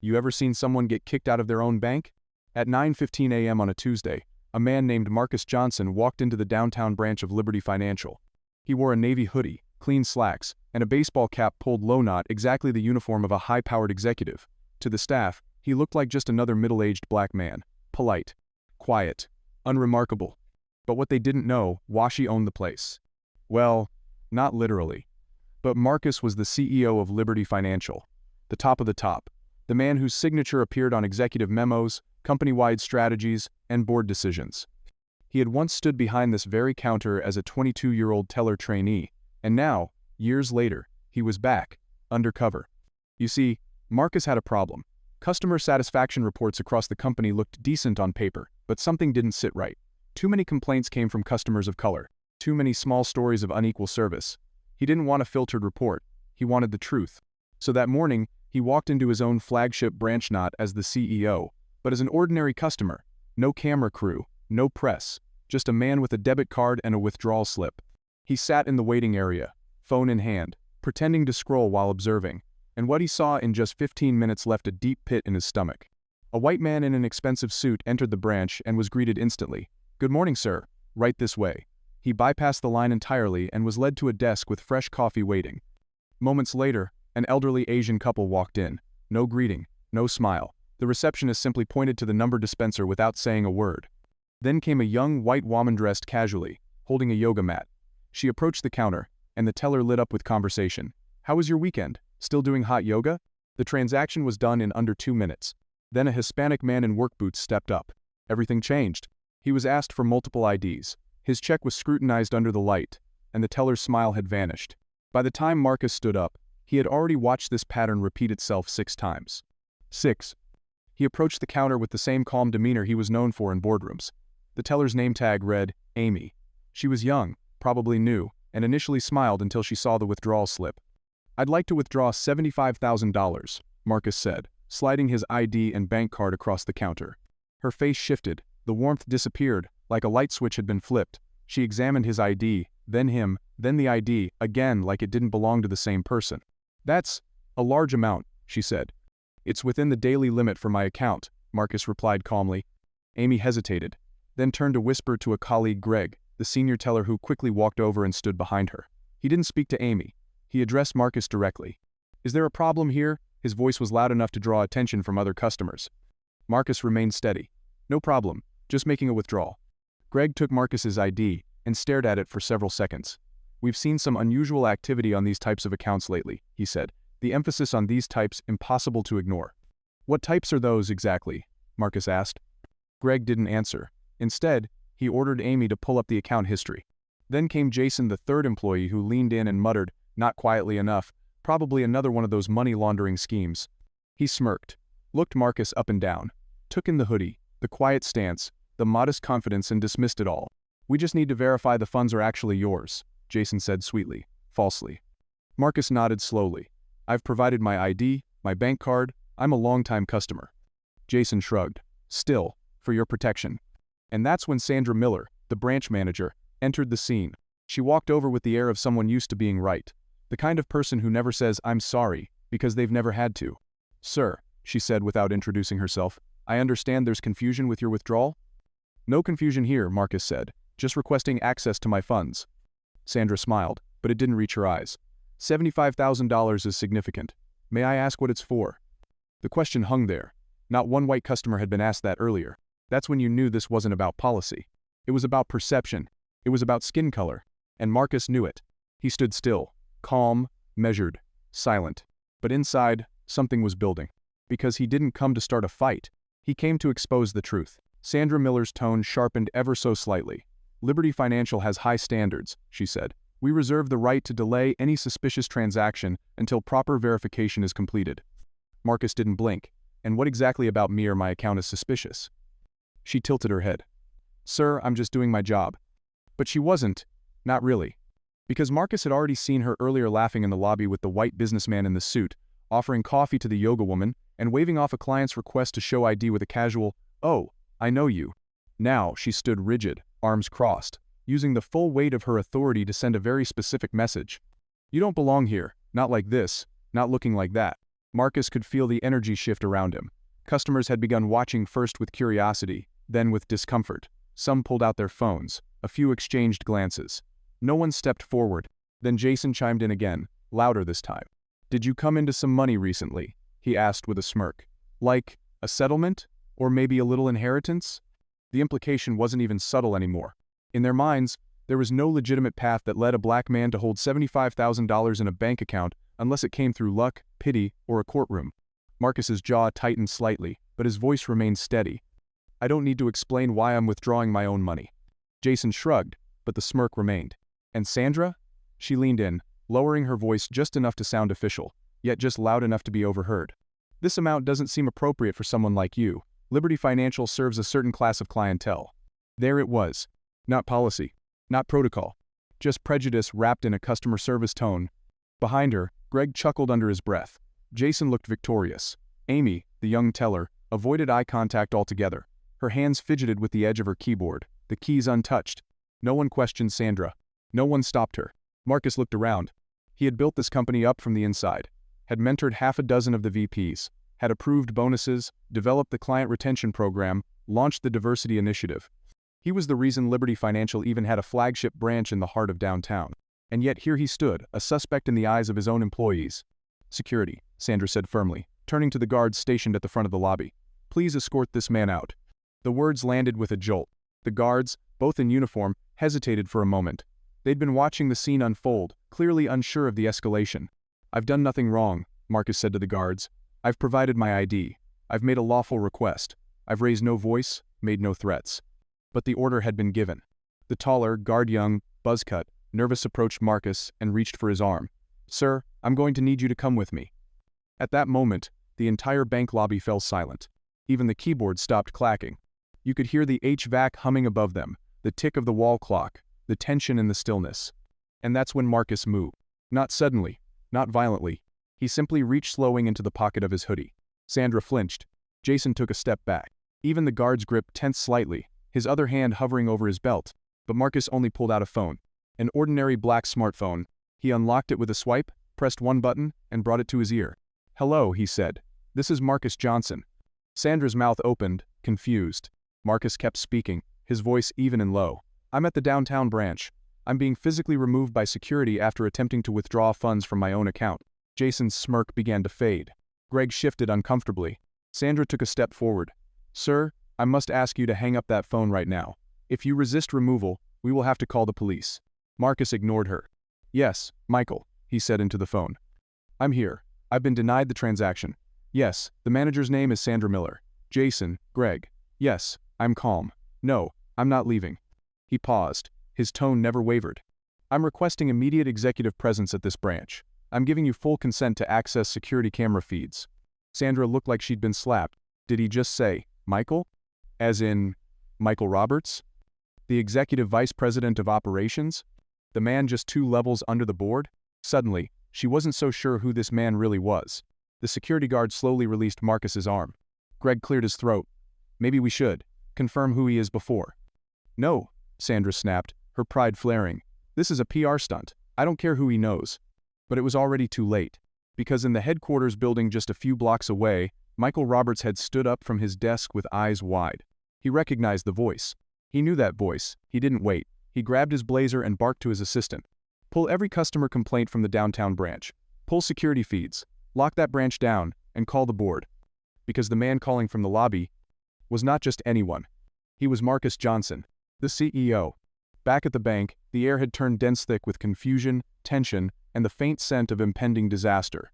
You ever seen someone get kicked out of their own bank? At 9:15 a.m. on a Tuesday, a man named Marcus Johnson walked into the downtown branch of Liberty Financial. He wore a navy hoodie, clean slacks, and a baseball cap pulled low, not exactly the uniform of a high-powered executive. To the staff, he looked like just another middle-aged black man. Polite, quiet, unremarkable. But what they didn't know, Washi owned the place. Well, not literally. But Marcus was the CEO of Liberty Financial. The top of the top. The man whose signature appeared on executive memos, company-wide strategies, and board decisions. He had once stood behind this very counter as a 22-year-old teller trainee, and now, years later, he was back, undercover. You see, Marcus had a problem. Customer satisfaction reports across the company looked decent on paper, but something didn't sit right. Too many complaints came from customers of color. Too many small stories of unequal service. He didn't want a filtered report. He wanted the truth. So that morning, he walked into his own flagship branch not as the CEO, but as an ordinary customer. No camera crew, no press, just a man with a debit card and a withdrawal slip. He sat in the waiting area, phone in hand, pretending to scroll while observing, and what he saw in just 15 minutes left a deep pit in his stomach. A white man in an expensive suit entered the branch and was greeted instantly. "Good morning, sir. Right this way." He bypassed the line entirely and was led to a desk with fresh coffee waiting. Moments later, an elderly Asian couple walked in. No greeting, no smile. The receptionist simply pointed to the number dispenser without saying a word. Then came a young white woman dressed casually, holding a yoga mat. She approached the counter, and the teller lit up with conversation. "How was your weekend? Still doing hot yoga?" The transaction was done in under 2 minutes. Then a Hispanic man in work boots stepped up. Everything changed. He was asked for multiple IDs. His check was scrutinized under the light, and the teller's smile had vanished. By the time Marcus stood up, he had already watched this pattern repeat itself 6 times. 6. He approached the counter with the same calm demeanor he was known for in boardrooms. The teller's name tag read, Amy. She was young, probably new, and initially smiled until she saw the withdrawal slip. "I'd like to withdraw $75,000, Marcus said, sliding his ID and bank card across the counter. Her face shifted, the warmth disappeared, like a light switch had been flipped. She examined his ID, then him, then the ID, again like it didn't belong to the same person. "That's a large amount," she said. "It's within the daily limit for my account," Marcus replied calmly. Amy hesitated, then turned to whisper to a colleague, Greg, the senior teller, who quickly walked over and stood behind her. He didn't speak to Amy. He addressed Marcus directly. "Is there a problem here?" His voice was loud enough to draw attention from other customers. Marcus remained steady. "No problem, just making a withdrawal." Greg took Marcus's ID and stared at it for several seconds. "We've seen some unusual activity on these types of accounts lately," he said. "The emphasis on these types impossible to ignore." "What types are those exactly?" Marcus asked. Greg didn't answer. Instead, he ordered Amy to pull up the account history. Then came Jason, the third employee, who leaned in and muttered, not quietly enough, "Probably another one of those money laundering schemes." He smirked, looked Marcus up and down, took in the hoodie, the quiet stance, the modest confidence, and dismissed it all. "We just need to verify the funds are actually yours," Jason said sweetly, falsely. Marcus nodded slowly. "I've provided my ID, my bank card, I'm a long-time customer." Jason shrugged. "Still, for your protection." And that's when Sandra Miller, the branch manager, entered the scene. She walked over with the air of someone used to being right. The kind of person who never says, "I'm sorry," because they've never had to. "Sir," she said without introducing herself, "I understand there's confusion with your withdrawal?" "No confusion here," Marcus said. "Just requesting access to my funds." Sandra smiled, but it didn't reach her eyes. $75,000 is significant. "May I ask what it's for?" The question hung there. Not one white customer had been asked that earlier. That's when you knew this wasn't about policy. It was about perception. It was about skin color. And Marcus knew it. He stood still, calm, measured, silent. But inside, something was building. Because he didn't come to start a fight. He came to expose the truth. Sandra Miller's tone sharpened ever so slightly. "Liberty Financial has high standards," she said. "We reserve the right to delay any suspicious transaction until proper verification is completed." Marcus didn't blink. "And what exactly about me or my account is suspicious?" She tilted her head. "Sir, I'm just doing my job." But she wasn't. Not really. Because Marcus had already seen her earlier laughing in the lobby with the white businessman in the suit, offering coffee to the yoga woman, and waving off a client's request to show ID with a casual, "Oh, I know you." Now she stood rigid, arms crossed, using the full weight of her authority to send a very specific message. "You don't belong here, not like this, not looking like that." Marcus could feel the energy shift around him. Customers had begun watching first with curiosity, then with discomfort. Some pulled out their phones. A few exchanged glances. No one stepped forward. Then Jason chimed in again, louder this time. "Did you come into some money recently?" he asked with a smirk. "Like, a settlement? Or maybe a little inheritance?" The implication wasn't even subtle anymore. In their minds, there was no legitimate path that led a black man to hold $75,000 in a bank account unless it came through luck, pity, or a courtroom. Marcus's jaw tightened slightly, but his voice remained steady. "I don't need to explain why I'm withdrawing my own money." Jason shrugged, but the smirk remained. "And Sandra?" She leaned in, lowering her voice just enough to sound official, yet just loud enough to be overheard. "This amount doesn't seem appropriate for someone like you. Liberty Financial serves a certain class of clientele." There it was. Not policy. Not protocol. Just prejudice wrapped in a customer service tone. Behind her, Greg chuckled under his breath. Jason looked victorious. Amy, the young teller, avoided eye contact altogether. Her hands fidgeted with the edge of her keyboard, the keys untouched. No one questioned Sandra. No one stopped her. Marcus looked around. He had built this company up from the inside, had mentored half a dozen of the VPs, had approved bonuses, developed the client retention program, launched the diversity initiative. He was the reason Liberty Financial even had a flagship branch in the heart of downtown. And yet here he stood, a suspect in the eyes of his own employees. "Security," Sandra said firmly, turning to the guards stationed at the front of the lobby. "Please escort this man out." The words landed with a jolt. The guards, both in uniform, hesitated for a moment. They'd been watching the scene unfold, clearly unsure of the escalation. "I've done nothing wrong," Marcus said to the guards. "I've provided my ID. I've made a lawful request. I've raised no voice, made no threats." But the order had been given. The taller, guard-young, buzz-cut, nervous approached Marcus and reached for his arm. "Sir, I'm going to need you to come with me." At that moment, the entire bank lobby fell silent. Even the keyboard stopped clacking. You could hear the HVAC humming above them, the tick of the wall clock, the tension in the stillness. And that's when Marcus moved. Not suddenly, not violently. He simply reached slowing into the pocket of his hoodie. Sandra flinched. Jason took a step back. Even the guard's grip tensed slightly, his other hand hovering over his belt. But Marcus only pulled out a phone. An ordinary black smartphone. He unlocked it with a swipe, pressed one button, and brought it to his ear. "Hello," he said. "This is Marcus Johnson." Sandra's mouth opened, confused. Marcus kept speaking, his voice even and low. "I'm at the downtown branch. I'm being physically removed by security after attempting to withdraw funds from my own account." Jason's smirk began to fade. Greg shifted uncomfortably. Sandra took a step forward. "Sir, I must ask you to hang up that phone right now. If you resist removal, we will have to call the police." Marcus ignored her. "Yes, Michael," he said into the phone. "I'm here. I've been denied the transaction. Yes, the manager's name is Sandra Miller. Jason, Greg. Yes, I'm calm. No, I'm not leaving." He paused. His tone never wavered. "I'm requesting immediate executive presence at this branch. I'm giving you full consent to access security camera feeds." Sandra looked like she'd been slapped. Did he just say, "Michael"? As in, Michael Roberts? The executive vice president of operations? The man just 2 levels under the board? Suddenly, she wasn't so sure who this man really was. The security guard slowly released Marcus's arm. Greg cleared his throat. "Maybe we should confirm who he is before." "No," Sandra snapped, her pride flaring. "This is a PR stunt. I don't care who he knows." But it was already too late. Because in the headquarters building just a few blocks away, Michael Roberts had stood up from his desk with eyes wide. He recognized the voice. He knew that voice. He didn't wait. He grabbed his blazer and barked to his assistant. "Pull every customer complaint from the downtown branch. Pull security feeds. Lock that branch down, and call the board." Because the man calling from the lobby was not just anyone. He was Marcus Johnson, the CEO. Back at the bank, the air had turned dense thick with confusion, tension, and the faint scent of impending disaster.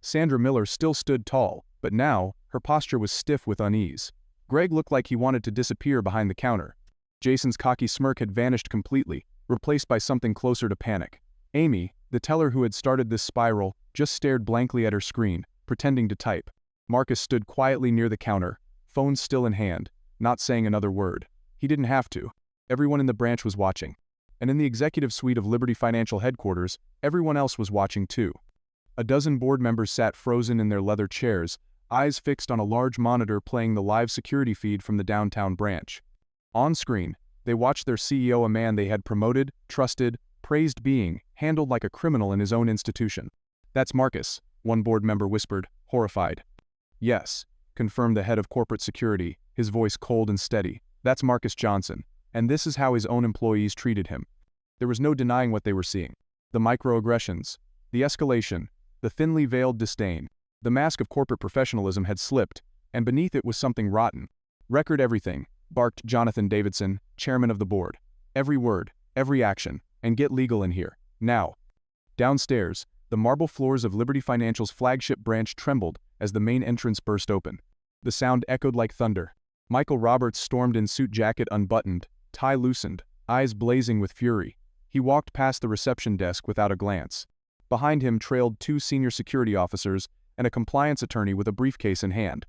Sandra Miller still stood tall, but now, her posture was stiff with unease. Greg looked like he wanted to disappear behind the counter. Jason's cocky smirk had vanished completely, replaced by something closer to panic. Amy, the teller who had started this spiral, just stared blankly at her screen, pretending to type. Marcus stood quietly near the counter, phone still in hand, not saying another word. He didn't have to. Everyone in the branch was watching. And in the executive suite of Liberty Financial headquarters, everyone else was watching too. A dozen board members sat frozen in their leather chairs, eyes fixed on a large monitor playing the live security feed from the downtown branch. On screen, they watched their CEO, a man they had promoted, trusted, praised being, handled like a criminal in his own institution. "That's Marcus," one board member whispered, horrified. "Yes," confirmed the head of corporate security, his voice cold and steady. "That's Marcus Johnson, and this is how his own employees treated him." There was no denying what they were seeing. The microaggressions, the escalation, the thinly veiled disdain. The mask of corporate professionalism had slipped, and beneath it was something rotten. "Record everything," barked Jonathan Davidson, chairman of the board. "Every word, every action, and get legal in here, now." Downstairs, the marble floors of Liberty Financial's flagship branch trembled as the main entrance burst open. The sound echoed like thunder. Michael Roberts stormed in, suit jacket unbuttoned, tie loosened, eyes blazing with fury. He walked past the reception desk without a glance. Behind him trailed 2 senior security officers and a compliance attorney with a briefcase in hand.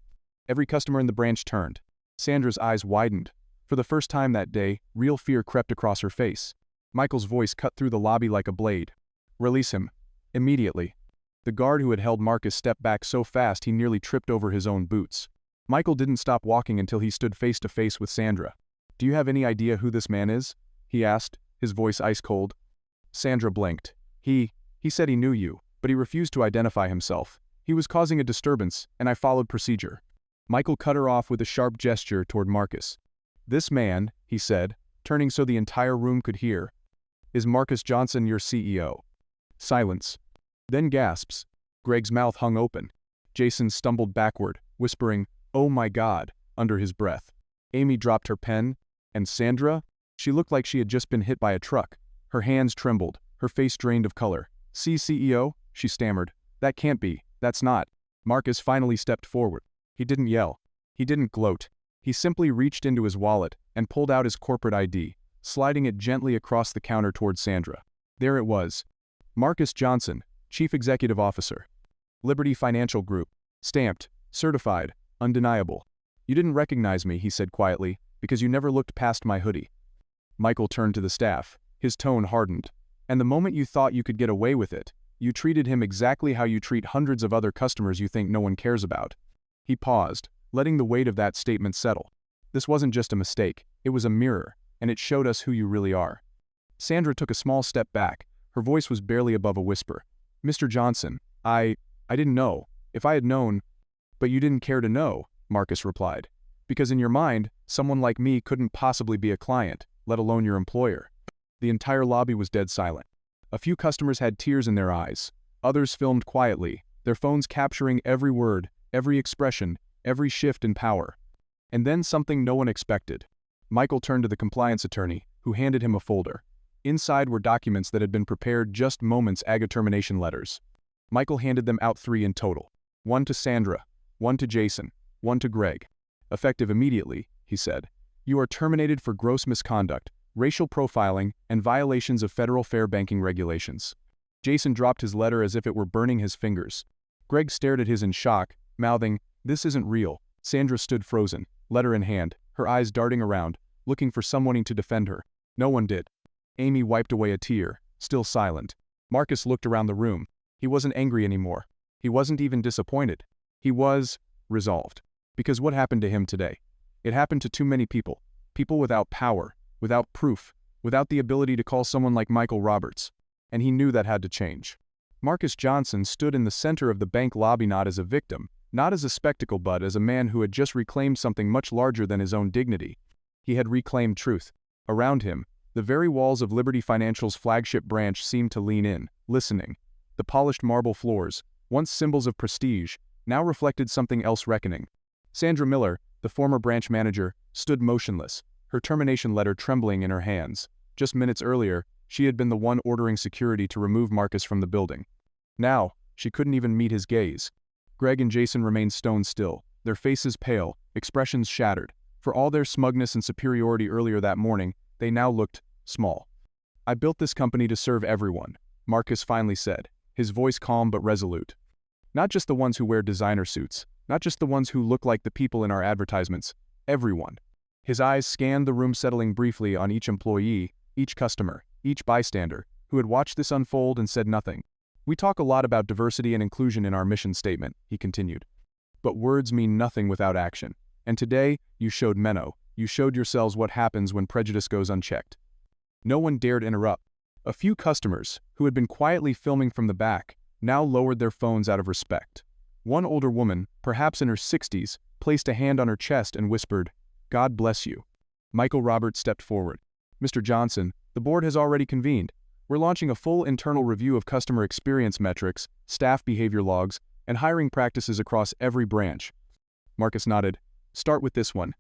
Every customer in the branch turned. Sandra's eyes widened. For the first time that day, real fear crept across her face. Michael's voice cut through the lobby like a blade. "Release him. Immediately." The guard who had held Marcus stepped back so fast he nearly tripped over his own boots. Michael didn't stop walking until he stood face to face with Sandra. "Do you have any idea who this man is?" he asked, his voice ice cold. Sandra blinked. He said he knew you, but he refused to identify himself. He was causing a disturbance, and I followed procedure." Michael cut her off with a sharp gesture toward Marcus. "This man," he said, turning so the entire room could hear, "is Marcus Johnson, your CEO." Silence. Then gasps. Greg's mouth hung open. Jason stumbled backward, whispering, "Oh my God," under his breath. Amy dropped her pen, and Sandra? She looked like she had just been hit by a truck. Her hands trembled, her face drained of color. "See, CEO?" she stammered. "That can't be. That's not." Marcus finally stepped forward. He didn't yell. He didn't gloat. He simply reached into his wallet and pulled out his corporate ID, sliding it gently across the counter toward Sandra. There it was. Marcus Johnson, Chief Executive Officer. Liberty Financial Group. Stamped, certified, undeniable. "You didn't recognize me," he said quietly, "because you never looked past my hoodie." Michael turned to the staff. His tone hardened. "And the moment you thought you could get away with it, you treated him exactly how you treat hundreds of other customers you think no one cares about." He paused, letting the weight of that statement settle. "This wasn't just a mistake, it was a mirror, and it showed us who you really are." Sandra took a small step back. Her voice was barely above a whisper. "Mr. Johnson, I didn't know. If I had known—" "But you didn't care to know," Marcus replied. "Because in your mind, someone like me couldn't possibly be a client, let alone your employer." The entire lobby was dead silent. A few customers had tears in their eyes. Others filmed quietly, their phones capturing every word, every expression, every shift in power. And then something no one expected. Michael turned to the compliance attorney, who handed him a folder. Inside were documents that had been prepared just moments ago, termination letters. Michael handed them out, 3 in total. 1 to Sandra, 1 to Jason, 1 to Greg. "Effective immediately," he said. "You are terminated for gross misconduct, racial profiling, and violations of federal fair banking regulations." Jason dropped his letter as if it were burning his fingers. Greg stared at his in shock, mouthing, "This isn't real." Sandra stood frozen, letter in hand, her eyes darting around, looking for someone to defend her. No one did. Amy wiped away a tear, still silent. Marcus looked around the room. He wasn't angry anymore. He wasn't even disappointed. He was resolved. Because what happened to him today? It happened to too many people. People without power, without proof, without the ability to call someone like Michael Roberts. And he knew that had to change. Marcus Johnson stood in the center of the bank lobby, not as a victim, not as a spectacle, but as a man who had just reclaimed something much larger than his own dignity. He had reclaimed truth. Around him, the very walls of Liberty Financial's flagship branch seemed to lean in, listening. The polished marble floors, once symbols of prestige, now reflected something else, reckoning. Sandra Miller, the former branch manager, stood motionless, her termination letter trembling in her hands. Just minutes earlier, she had been the one ordering security to remove Marcus from the building. Now, she couldn't even meet his gaze. Greg and Jason remained stone still, their faces pale, expressions shattered. For all their smugness and superiority earlier that morning, they now looked small. "I built this company to serve everyone," Marcus finally said, his voice calm but resolute. "Not just the ones who wear designer suits, not just the ones who look like the people in our advertisements, everyone." His eyes scanned the room, settling briefly on each employee, each customer, each bystander, who had watched this unfold and said nothing. "We talk a lot about diversity and inclusion in our mission statement," he continued. "But words mean nothing without action. And today, you showed Menno, you showed yourselves what happens when prejudice goes unchecked." No one dared interrupt. A few customers, who had been quietly filming from the back, now lowered their phones out of respect. One older woman, perhaps in her 60s, placed a hand on her chest and whispered, "God bless you." Michael Roberts stepped forward. "Mr. Johnson, the board has already convened. We're launching a full internal review of customer experience metrics, staff behavior logs, and hiring practices across every branch." Marcus nodded. "Start with this one."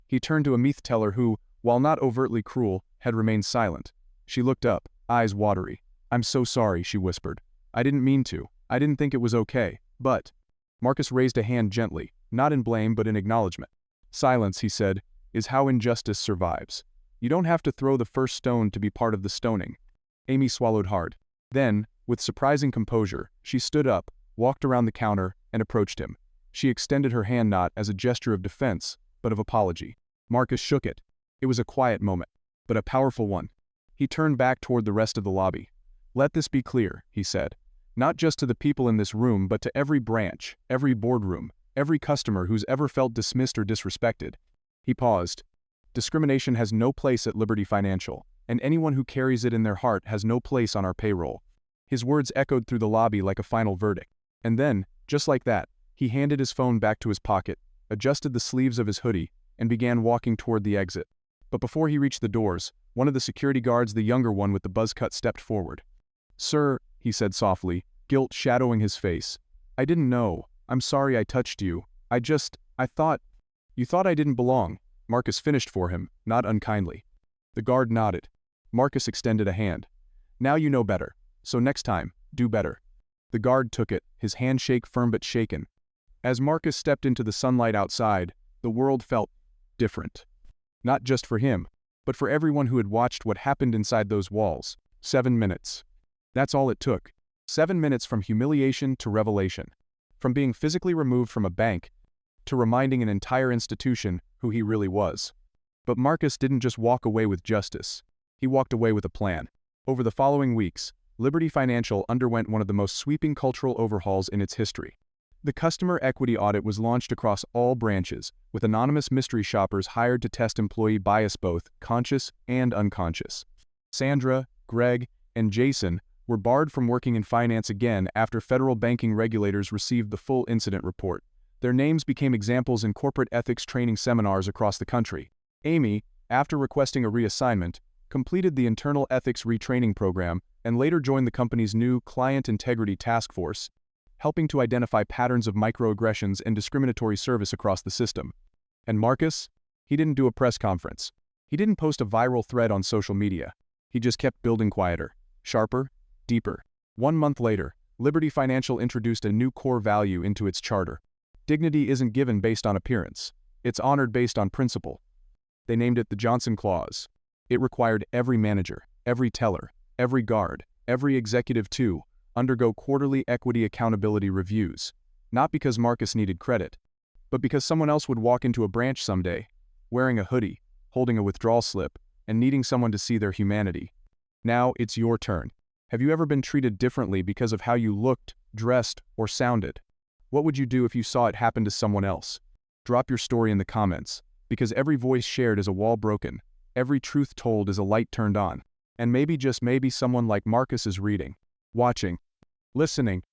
He turned to a meath teller who, while not overtly cruel, had remained silent. She looked up, eyes watery. "I'm so sorry," she whispered. "I didn't mean to. I didn't think it was okay, but—" Marcus raised a hand gently, not in blame but in acknowledgement. "Silence," he said, "is how injustice survives. You don't have to throw the first stone to be part of the stoning." Amy swallowed hard. Then, with surprising composure, she stood up, walked around the counter, and approached him. She extended her hand not as a gesture of defense, but of apology. Marcus shook it. It was a quiet moment, but a powerful one. He turned back toward the rest of the lobby. "Let this be clear," he said. "Not just to the people in this room but to every branch, every boardroom, every customer who's ever felt dismissed or disrespected." He paused. "Discrimination has no place at Liberty Financial, and anyone who carries it in their heart has no place on our payroll." His words echoed through the lobby like a final verdict. And then, just like that, he handed his phone back to his pocket, adjusted the sleeves of his hoodie, and began walking toward the exit. But before he reached the doors, one of the security guards, the younger one with the buzz cut, stepped forward. "Sir," he said softly, guilt shadowing his face, "I didn't know. I'm sorry I touched you. I thought—" "You thought I didn't belong," Marcus finished for him, not unkindly. The guard nodded. Marcus extended a hand. "Now you know better. So next time, do better." The guard took it, his handshake firm but shaken. As Marcus stepped into the sunlight outside, the world felt different. Not just for him, but for everyone who had watched what happened inside those walls. 7 minutes. That's all it took. 7 minutes from humiliation to revelation. From being physically removed from a bank, to reminding an entire institution who he really was. But Marcus didn't just walk away with justice. He walked away with a plan. Over the following weeks, Liberty Financial underwent one of the most sweeping cultural overhauls in its history. The customer equity audit was launched across all branches, with anonymous mystery shoppers hired to test employee bias, both conscious and unconscious. Sandra, Greg, and Jason were barred from working in finance again after federal banking regulators received the full incident report. Their names became examples in corporate ethics training seminars across the country. Amy, after requesting a reassignment, completed the internal ethics retraining program and later joined the company's new Client Integrity Task Force, helping to identify patterns of microaggressions and discriminatory service across the system. And Marcus? He didn't do a press conference. He didn't post a viral thread on social media. He just kept building quieter, sharper, deeper. 1 month later, Liberty Financial introduced a new core value into its charter. Dignity isn't given based on appearance. It's honored based on principle. They named it the Johnson Clause. It required every manager, every teller, every guard, every executive to undergo quarterly equity accountability reviews, not because Marcus needed credit, but because someone else would walk into a branch someday, wearing a hoodie, holding a withdrawal slip, and needing someone to see their humanity. Now it's your turn. Have you ever been treated differently because of how you looked, dressed, or sounded? What would you do if you saw it happen to someone else? Drop your story in the comments, because every voice shared is a wall broken, every truth told is a light turned on, and maybe, just maybe, someone like Marcus is reading, watching, listening,